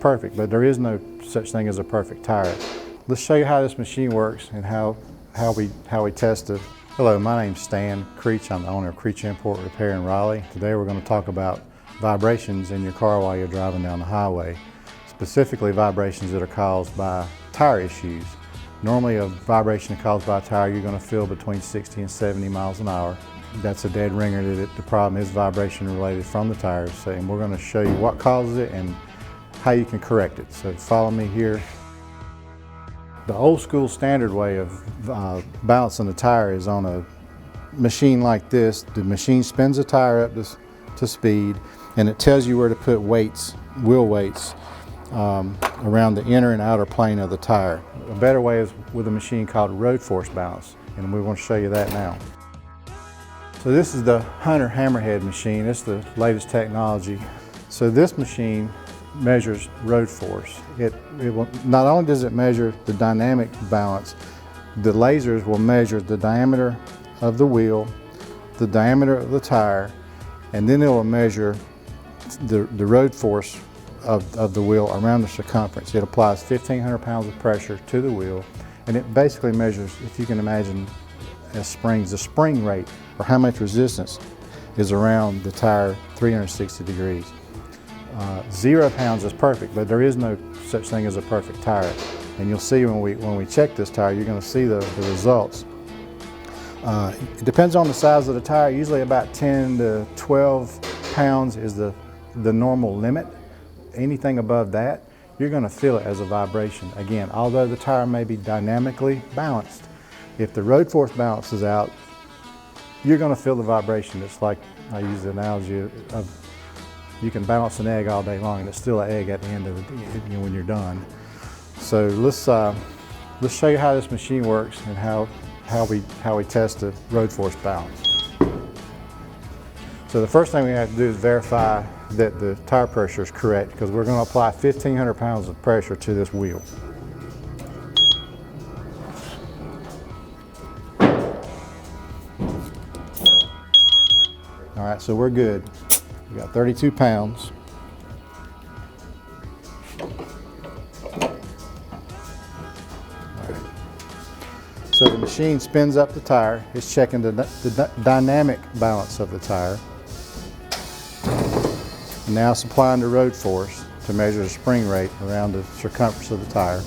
Perfect, but there is no such thing as a perfect tire. Let's show you how this machine works and how we test it. Hello, my name's Stan Creech. I'm the owner of Creech Import Repair in Raleigh. Today we're going to talk about vibrations in your car while you're driving down the highway. Specifically vibrations that are caused by tire issues. Normally a vibration caused by a tire you're going to feel between 60 and 70 miles an hour. That's a dead ringer. The problem is vibration related from the tires. And we're going to show you what causes it and how you can correct it. So follow me here. The old school standard way of balancing the tire is on a machine like this. The machine spins the tire up to speed, and it tells you where to put weights, wheel weights, around the inner and outer plane of the tire. A better way is with a machine called road force balance, and we want to show you that now. So this is the Hunter Hammerhead machine. It's the latest technology. So this machine measures road force. Not only does it measure the dynamic balance, the lasers will measure the diameter of the wheel, the diameter of the tire, and then it will measure the road force of the wheel around the circumference. It applies 1,500 pounds of pressure to the wheel, and it basically measures, if you can imagine, as springs, the spring rate, or how much resistance is around the tire 360 degrees. 0 pounds is perfect, but there is no such thing as a perfect tire. And you'll see when we check this tire, you're going to see the results. It depends on the size of the tire. Usually about 10 to 12 pounds is the normal limit. Anything above that, you're going to feel it as a vibration. Again, although the tire may be dynamically balanced, if the road force balances out, you're going to feel the vibration. It's like, I use the analogy of, you can balance an egg all day long and it's still an egg at the end of the day when you're done. So let's show you how this machine works and how we test the road force balance. So the first thing we have to do is verify that the tire pressure is correct, because we're going to apply 1,500 pounds of pressure to this wheel. All right, so we're good. We got 32 pounds. Right. So the machine spins up the tire. It's checking the dynamic balance of the tire. Now it's applying the road force to measure the spring rate around the circumference of the tire.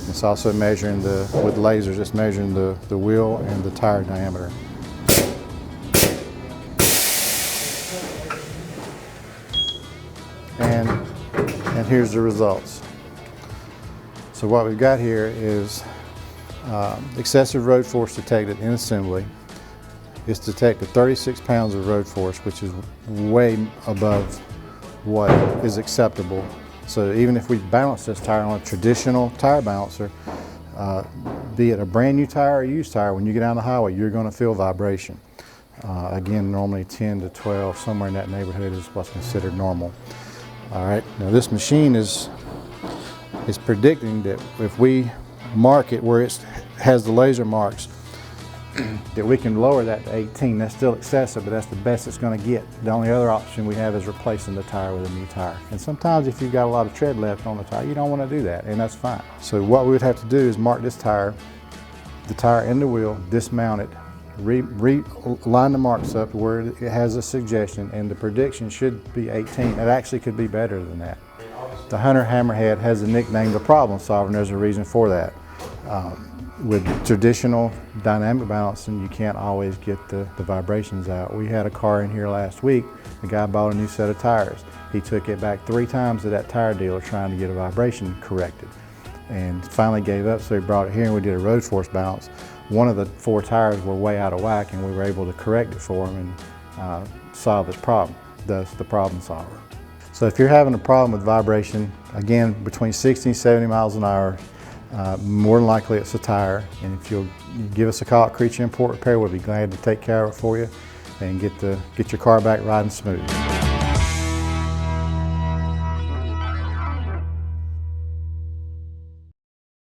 It's also measuring with lasers, it's measuring the wheel and the tire diameter. And here's the results. So what we've got here is excessive road force detected in assembly. It's detected 36 pounds of road force, which is way above what is acceptable. So even if we balance this tire on a traditional tire balancer, be it a brand new tire or a used tire, when you get down the highway, you're going to feel vibration. Again, normally 10 to 12, somewhere in that neighborhood is what's considered normal. All right, now this machine is predicting that if we mark it where it has the laser marks, that we can lower that to 18. That's still excessive, but that's the best it's going to get. The only other option we have is replacing the tire with a new tire. And sometimes if you've got a lot of tread left on the tire, you don't want to do that, and that's fine. So what we would have to do is mark this tire, the tire and the wheel, dismount it, line the marks up where it has a suggestion, and the prediction should be 18. It actually could be better than that. The Hunter Hammerhead has a nickname, the problem solver, and there's a reason for that. With traditional dynamic balancing, you can't always get the vibrations out. We had a car in here last week. The guy bought a new set of tires. He took it back 3 times to that tire dealer trying to get a vibration corrected, and finally gave up, so he brought it here and we did a road force balance. One of the 4 tires were way out of whack, and we were able to correct it for him and solve his problem, thus the problem solver. So if you're having a problem with vibration, again, between 60 and 70 miles an hour, more than likely it's a tire. And if you'll give us a call at Creech Import Repair, we'll be glad to take care of it for you and get your car back riding smooth.